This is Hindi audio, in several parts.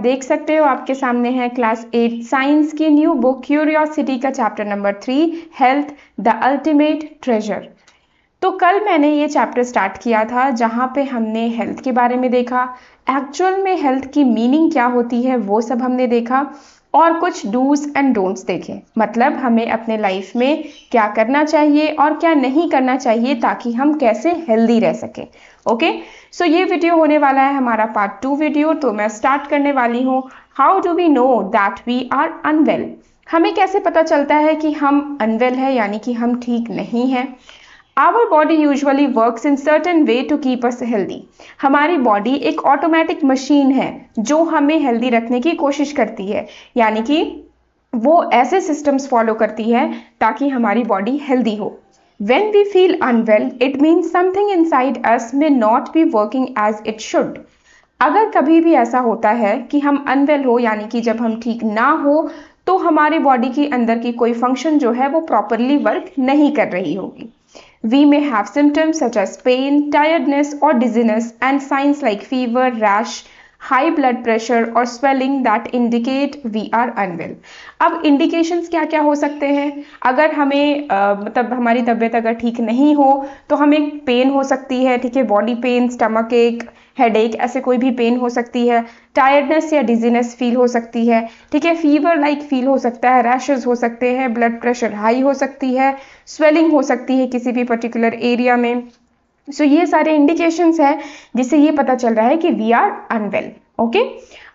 देख सकते हो आपके सामने है क्लास 8 साइंस की न्यू बुक क्यूरियोसिटी का chapter number 3 health the ultimate treasure. तो कल मैंने ये चैप्टर स्टार्ट किया था जहाँ पे हमने हेल्थ के बारे में देखा, एक्चुअल में हेल्थ की मीनिंग क्या होती है वो सब हमने देखा और कुछ डूज एंड डोंट्स देखे, मतलब हमें अपने लाइफ में क्या करना चाहिए और क्या नहीं करना चाहिए ताकि हम कैसे हेल्दी रह सकें। ओके, सो ये वीडियो होने वाला है हमारा पार्ट 2 वीडियो। तो मैं स्टार्ट करने वाली हूँ। How do we know that we are unwell? हमें कैसे पता चलता है कि हम अनवेल है, यानी कि हम ठीक नहीं हैं। Our body usually works in certain way to keep us healthy. हमारी बॉडी एक ऑटोमेटिक मशीन है जो हमें हेल्दी रखने की कोशिश करती है, यानी कि वो ऐसे सिस्टम्स फॉलो करती है ताकि हमारी बॉडी हेल्दी हो। When we feel unwell, it means something inside us may not be working as it should. अगर कभी भी ऐसा होता है कि हम अनवेल हो, यानी कि जब हम ठीक ना हो, तो हमारे बॉडी के अंदर की कोई फंक्शन जो है वो प्रॉपरली वर्क नहीं कर रही होगी। We may have symptoms such as pain, tiredness or dizziness and signs like fever, rash, high blood pressure or swelling that indicate we are unwell. अब इंडिकेशंस क्या क्या हो सकते हैं? अगर हमें मतलब हमारी तबीयत अगर ठीक नहीं हो तो हमें पेन हो सकती है, ठीक है, बॉडी पेन, स्टमक एक, हेडेक, ऐसे कोई भी पेन हो सकती है। टायर्डनेस या डिजीनेस फील हो सकती है, ठीक है, फीवर लाइक फील हो सकता है, रैशेस हो सकते हैं, ब्लड प्रेशर हाई हो सकती है, स्वेलिंग हो सकती है किसी भी पर्टिकुलर एरिया में। सो ये सारे इंडिकेशंस हैं जिससे ये पता चल रहा है कि we are unwell. Okay,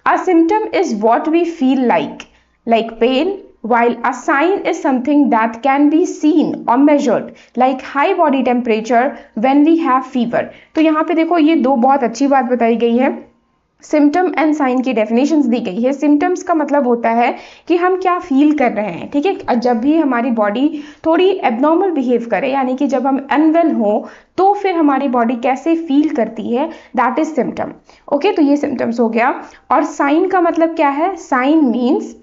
a symptom is what we feel like pain, while a sign is something that can be seen or measured like high body temperature when we have fever. तो यहाँ पे देखो ये दो बहुत अच्छी बात बताई गई है। सिम्टम एंड साइन की डेफिनेशंस दी गई है। सिम्टम्स का मतलब होता है कि हम क्या फील कर रहे हैं, ठीक है। जब भी हमारी बॉडी थोड़ी एबनॉर्मल बिहेव करे, यानी कि जब हम अनवेल हो, तो फिर हमारी बॉडी कैसे फील करती है, दैट इज सिम्टम। ओके, तो ये सिम्टम्स हो गया। और साइन का मतलब क्या है? साइन मीन्स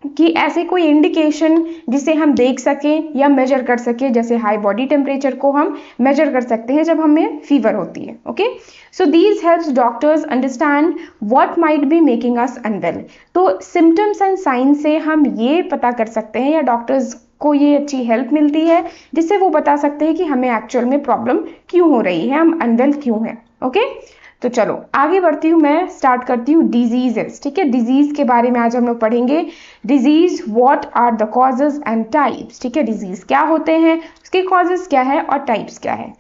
कि ऐसे कोई इंडिकेशन जिसे हम देख सकें या मेजर कर सकें, जैसे हाई बॉडी टेम्परेचर को हम मेजर कर सकते हैं जब हमें फीवर होती है। Okay, so these helps doctors understand what might be making us unwell. तो सिम्टम्स एंड साइन से हम ये पता कर सकते हैं, या डॉक्टर्स को ये अच्छी हेल्प मिलती है जिससे वो बता सकते हैं कि हमें एक्चुअल में प्रॉब्लम क्यों हो रही है, हम अनवेल क्यों हैं। ओके, तो चलो आगे बढ़ती हूँ, मैं स्टार्ट करती हूँ डिजीजेस। ठीक है, डिजीज के बारे में आज हम लोग पढ़ेंगे। Disease, what are the causes and types. ठीक है, डिजीज क्या होते हैं, उसके कॉजेज क्या है और टाइप्स क्या है।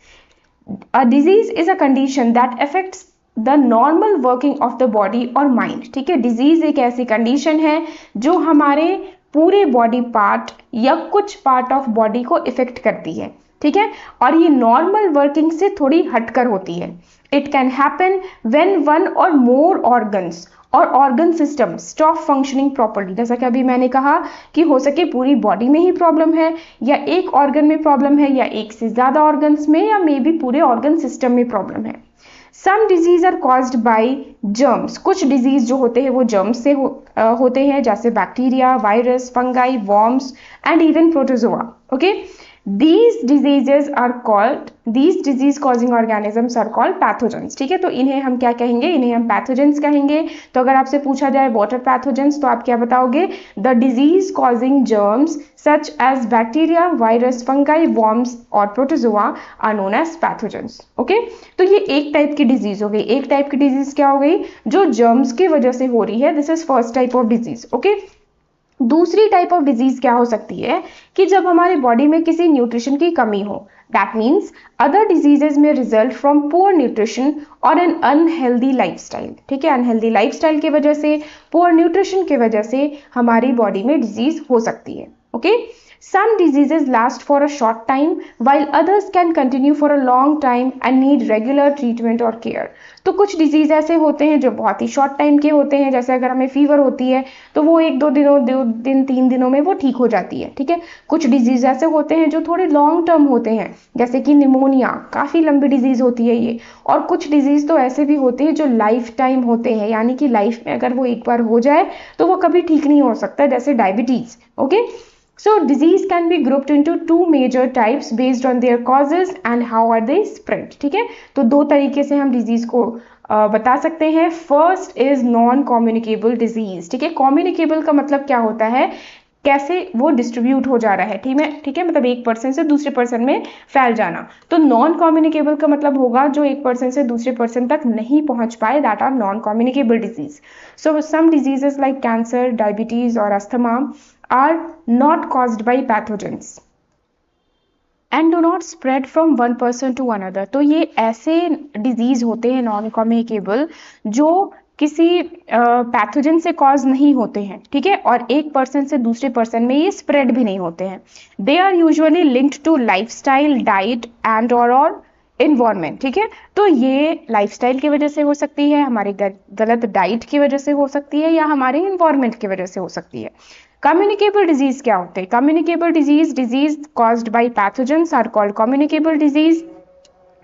A disease is a condition that affects the normal working of the body और माइंड। ठीक है, डिजीज एक ऐसी कंडीशन है जो हमारे पूरे बॉडी पार्ट या कुछ पार्ट ऑफ बॉडी को इफेक्ट करती है। ठीक है, और ये नॉर्मल वर्किंग से थोड़ी हटकर होती है। It can happen when one और मोर ऑर्गन्स और organ system stop functioning properly. जैसा कि अभी मैंने कहा कि हो सके पूरी बॉडी में ही प्रॉब्लम है, या एक ऑर्गन में प्रॉब्लम है, या एक से ज्यादा ऑर्गन्स में, या मे बी पूरे ऑर्गन सिस्टम में प्रॉब्लम है। Some disease are caused by germs. कुछ डिजीज जो होते हैं वो जर्म्स से होते हैं, जैसे bacteria, virus, fungi, worms and even protozoa. Okay, these disease causing organisms are called pathogens। ठीक है, तो इन्हें हम क्या कहेंगे, इन्हें हम पैथोजेंस कहेंगे। तो अगर आपसे पूछा जाए what are pathogens, तो आप क्या बताओगे? the disease causing germs such as bacteria, virus, fungi, worms और protozoa are known as pathogens। Okay, तो ये एक टाइप की डिजीज हो गई। एक टाइप की डिजीज क्या हो गई? जो जर्म्स की वजह से हो रही है, this is first type of disease. Okay, दूसरी टाइप ऑफ डिजीज क्या हो सकती है कि जब हमारी बॉडी में किसी न्यूट्रिशन की कमी हो। दैट मीन्स अदर डिजीजेज में रिजल्ट फ्रॉम पुअर न्यूट्रिशन और एन अनहेल्दी लाइफस्टाइल। ठीक है, अनहेल्दी लाइफस्टाइल की वजह से, पुअर न्यूट्रिशन की वजह से हमारी बॉडी में डिजीज हो सकती है। Okay, some diseases last for a short time while others can continue for a long time and need regular treatment or care। तो कुछ डिजीज ऐसे होते हैं जो बहुत ही शॉर्ट टाइम के होते हैं, जैसे अगर हमें फीवर होती है तो वो 1-2 दिनों, 2 दिन 3 दिनों में वो ठीक हो जाती है। ठीक है, कुछ डिजीज ऐसे होते हैं जो थोड़े लॉन्ग टर्म होते हैं, जैसे कि निमोनिया, काफी लंबी डिजीज होती है ये। और कुछ डिजीज तो ऐसे भी होते हैं जो लाइफ टाइम होते हैं, यानी कि लाइफ में अगर वो एक बार हो जाए तो वो कभी ठीक नहीं हो सकता, जैसे diabetes. Okay, so disease can be grouped into 2 major types based on their causes and how are they spread। ठीक है, तो 2 तरीके से हम डिजीज को बता सकते हैं। First is non communicable disease, ठीक है। कम्युनिकेबल का मतलब क्या होता है, कैसे वो डिस्ट्रीब्यूट हो जा रहा है, ठीक है, मतलब एक पर्सन से दूसरे पर्सन में फैल जाना। तो नॉन कम्युनिकेबल का मतलब होगा जो एक पर्सन से दूसरे पर्सन तक नहीं पहुंच पाए, that are non communicable disease. So some diseases like cancer, diabetes और asthma are not caused by pathogens and do not spread from one person to another. तो ये ऐसे डिजीज होते हैं नॉन कम्युनिकेबल जो किसी पैथोजन से कॉज नहीं होते हैं, ठीक है, और एक पर्सन से दूसरे पर्सन में ये स्प्रेड भी नहीं होते हैं। They are usually linked to lifestyle, diet and और इन्वायरमेंट, ठीक है। तो ये लाइफस्टाइल की वजह से हो सकती है, हमारे गलत डाइट की वजह से हो सकती है, या हमारे इन्वायरमेंट की वजह से हो सकती है। कम्युनिकेबल डिजीज क्या होते हैं? Communicable disease caused by pathogens are called communicable disease.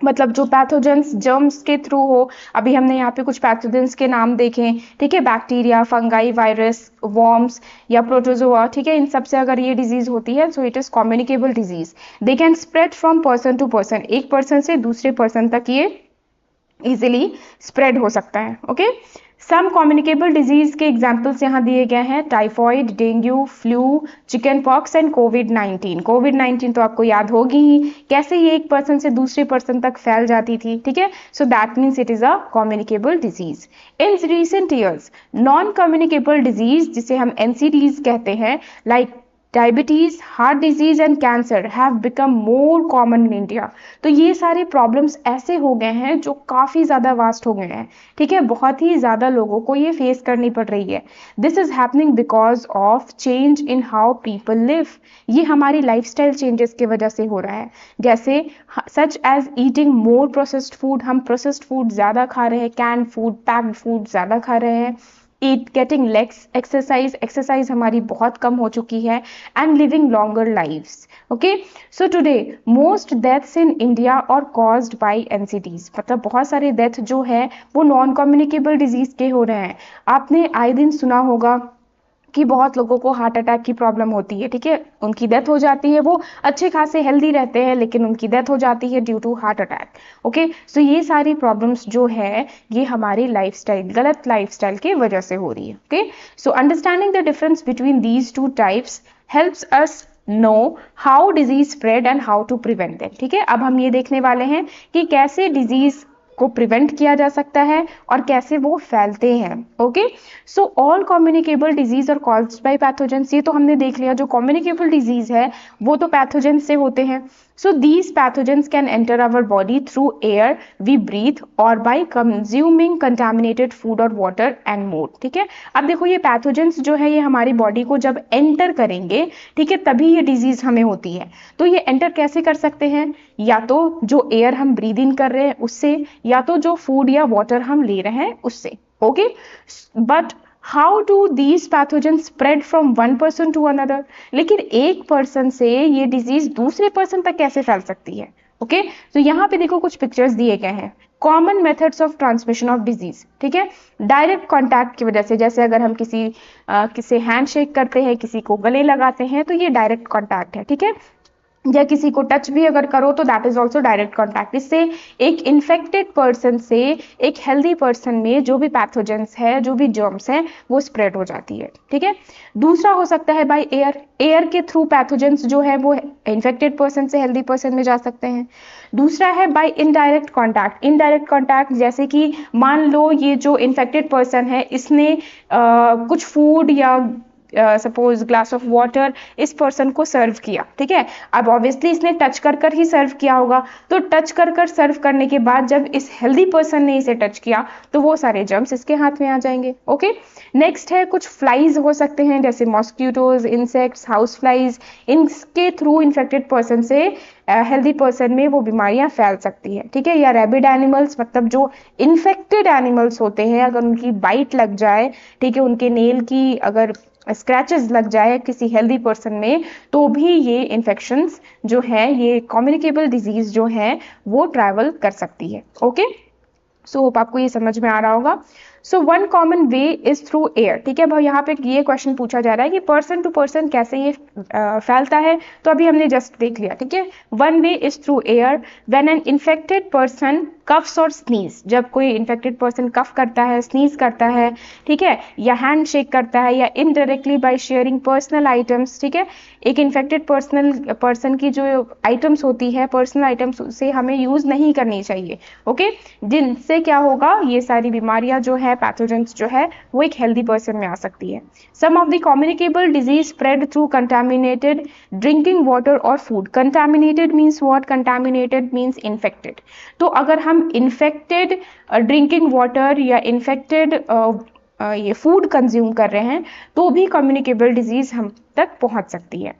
मतलब जो पैथोजेंस जर्म्स के थ्रू हो, अभी हमने यहाँ पे कुछ पैथोजेंस के नाम देखे, ठीक है, बैक्टीरिया, फंगाई, वायरस, वॉर्म्स या प्रोटोजोआ, ठीक है, इन सब से अगर ये डिजीज होती है so it is communicable disease. They can spread from person to person, एक पर्सन से दूसरे पर्सन तक ये इजिली स्प्रेड हो सकता है। ओके, सम कम्युनिकेबल डिजीज के एग्जाम्पल्स यहाँ दिए गए हैं, typhoid, dengue, flu, chicken pox and कोविड-19। कोविड-19 तो आपको याद होगी ही, कैसे ये एक पर्सन से दूसरे पर्सन तक फैल जाती थी, ठीक है। So that means it is a communicable disease. In recent years non communicable disease, जिसे हम NCDs कहते हैं, like diabetes, heart disease and cancer have become more common in India. तो ये सारे प्रॉब्लम्स ऐसे हो गए हैं जो काफ़ी ज़्यादा वास्ट हो गए हैं, ठीक है, बहुत ही ज़्यादा लोगों को ये फेस करनी पड़ रही है। This is happening because of change in how people live. ये हमारी लाइफस्टाइल चेंजेस की वजह से हो रहा है, जैसे such as eating more processed food, हम प्रोसेस्ड फूड ज़्यादा खा रहे हैं, कैन फूड, पैक्ड फूड ज़्यादा खा रहे हैं, गेटिंग लेस एक्सरसाइज हमारी बहुत कम हो चुकी है, and living longer lives. Okay, so today most deaths in India are caused by NCDs। मतलब बहुत सारे डेथ जो है वो नॉन कम्युनिकेबल डिजीज के हो रहे हैं। आपने आए दिन सुना होगा कि बहुत लोगों को हार्ट अटैक की प्रॉब्लम होती है, ठीक है, उनकी डेथ हो जाती है, वो अच्छे खासे हेल्दी रहते हैं लेकिन उनकी डेथ हो जाती है due to heart attack. Okay, so ये सारी प्रॉब्लम्स जो है ये हमारी लाइफस्टाइल, गलत लाइफस्टाइल की वजह से हो रही है। Okay, so understanding the difference between these two types helps us know how disease spread and how to prevent them, ठीक है। अब हम ये देखने वाले हैं कि कैसे डिजीज को प्रिवेंट किया जा सकता है और कैसे वो फैलते हैं। Okay, so all communicable disease और कॉज्ड बाय पैथोजेंस, ये तो हमने देख लिया, जो कम्युनिकेबल डिजीज है वो तो पैथोजेंस से होते हैं। So these pathogens can enter our body through air we breathe और बाय कंज्यूमिंग कंटामिनेटेड फूड और वाटर एंड मोर, ठीक है। अब देखो ये पैथोजेंस जो है ये हमारी बॉडी को जब एंटर करेंगे, ठीक है, तभी ये डिजीज हमें होती है। तो ये एंटर कैसे कर सकते हैं? या तो जो एयर हम ब्रीद इन कर रहे हैं उससे, या तो जो फूड या वाटर हम ले रहे हैं उससे। Okay, but how do these pathogen spread from one person to another? लेकिन एक पर्सन से ये डिजीज दूसरे पर्सन तक कैसे फैल सकती है? ओके, तो यहाँ पे देखो कुछ पिक्चर्स दिए गए हैं, common methods of transmission of disease, ठीक है। डायरेक्ट कॉन्टैक्ट की वजह से, जैसे अगर हम किसी हैंड शेक करते हैं, किसी को गले लगाते हैं, तो ये डायरेक्ट कॉन्टैक्ट है, ठीक है। या किसी को टच भी अगर करो तो that is also direct contact. इससे एक इन्फेक्टेड पर्सन से एक हेल्दी पर्सन में जो भी पैथोजेंस है, जो भी जर्म्स हैं, वो स्प्रेड हो जाती है, ठीक है। दूसरा हो सकता है बाय एयर, एयर के थ्रू पैथोजेंस जो है वो इन्फेक्टेड पर्सन से हेल्दी पर्सन में जा सकते हैं। दूसरा है by indirect contact. Indirect contact जैसे कि मान लो ये जो इन्फेक्टेड पर्सन है इसने कुछ फूड या सपोज ग्लास ऑफ वाटर इस पर्सन को सर्व किया, ठीक है। अब ऑब्वियसली इसने टच कर ही सर्व किया होगा, तो टच कर सर्व करने के बाद जब इस हेल्दी पर्सन ने इसे टच किया तो वो सारे जर्म्स इसके हाथ में आ जाएंगे। ओके, नेक्स्ट है कुछ फ्लाइज हो सकते हैं, जैसे मॉस्किटोज, इंसेक्ट्स, हाउस फ्लाइज, इनके थ्रू इन्फेक्टेड पर्सन से हेल्दी पर्सन में वो बीमारियां फैल सकती है, ठीक है। या रैबिड एनिमल्स, मतलब जो इन्फेक्टेड एनिमल्स होते हैं, अगर उनकी बाइट लग जाए, ठीक है, उनके नेल की अगर स्क्रैचेस लग जाए किसी हेल्दी पर्सन में, तो भी ये इन्फेक्शंस जो है, ये कम्युनिकेबल डिजीज जो है वो ट्रैवल कर सकती है। ओके, सो होप आपको ये समझ में आ रहा होगा। So one common way is through air, ठीक है। यहाँ पे ये क्वेश्चन पूछा जा रहा है कि पर्सन टू पर्सन कैसे ये फैलता है, तो अभी हमने जस्ट देख लिया, ठीक है। One way is through air when an infected person coughs और स्नीज, जब कोई इन्फेक्टेड पर्सन कफ करता है, स्नीज करता है, ठीक है, या हैंड शेक करता है, या indirectly by sharing personal items, ठीक है। एक इन्फेक्टेड पर्सन की जो आइटम्स होती है, पर्सनल आइटम्स, उसे हमें यूज नहीं करनी चाहिए, ओके। जिनसे क्या होगा, ये सारी बीमारियां जो है, पैथोजेंस जो है, वो एक हेल्दी पर्सन में आ सकती है। Some of the communicable disease spread through contaminated drinking water और food. Contaminated means what? Contaminated means infected. तो अगर हम इन्फेक्टेड ड्रिंकिंग वाटर या इन्फेक्टेड ये फूड कंज्यूम कर रहे हैं तो भी कम्युनिकेबल डिजीज हम तक पहुंच सकती है।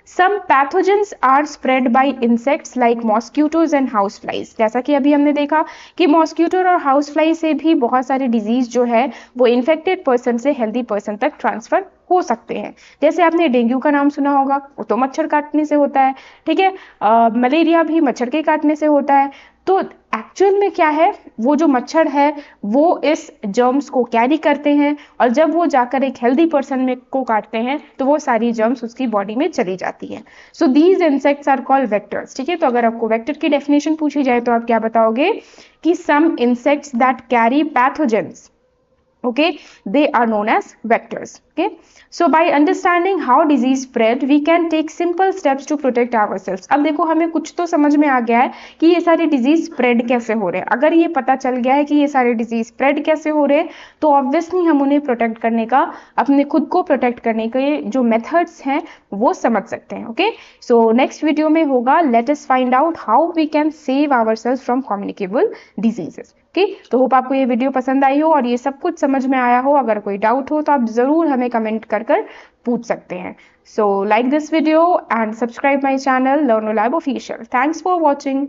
Some pathogens are spread by insects like mosquitoes and houseflies। जैसा कि अभी हमने देखा कि मॉस्किटो और हाउस फ्लाई से भी बहुत सारे डिजीज जो है वो इन्फेक्टेड पर्सन से हेल्दी पर्सन तक ट्रांसफर हो सकते हैं। जैसे आपने डेंगू का नाम सुना होगा, वो तो मच्छर काटने से होता है, ठीक है। मलेरिया भी मच्छर के काटने से होता है। तो एक्चुअल में क्या है, वो जो मच्छर है वो इस जर्म्स को कैरी करते हैं और जब वो जाकर एक हेल्दी पर्सन में को काटते हैं तो वो सारी जर्म्स उसकी बॉडी में चली जाती है। So these insects are called vectors, ठीक है। तो अगर आपको वेक्टर की डेफिनेशन पूछी जाए तो आप क्या बताओगे कि some insects that carry pathogens, okay, they are known as vectors, okay। so by understanding how disease spread we can take simple steps to protect ourselves। अब देखो हमें कुछ तो समझ में आ गया है कि ये सारे डिजीज स्प्रेड कैसे हो रहे हैं। अगर ये पता चल गया है कि ये सारे डिजीज स्प्रेड कैसे हो रहे हैं तो ऑब्वियसली हम उन्हें प्रोटेक्ट करने का, अपने खुद को प्रोटेक्ट करने के जो मेथड्स हैं वो समझ सकते हैं, ओके। सो नेक्स्ट वीडियो में होगा let us find out how we can save ourselves from communicable diseases, okay. तो होप आपको ये वीडियो पसंद आई हो और ये सब कुछ समझ में आया हो। अगर कोई डाउट हो तो आप जरूर हमें कमेंट कर पूछ सकते हैं। So like this video and subscribe my channel learn lab official. Thanks for watching.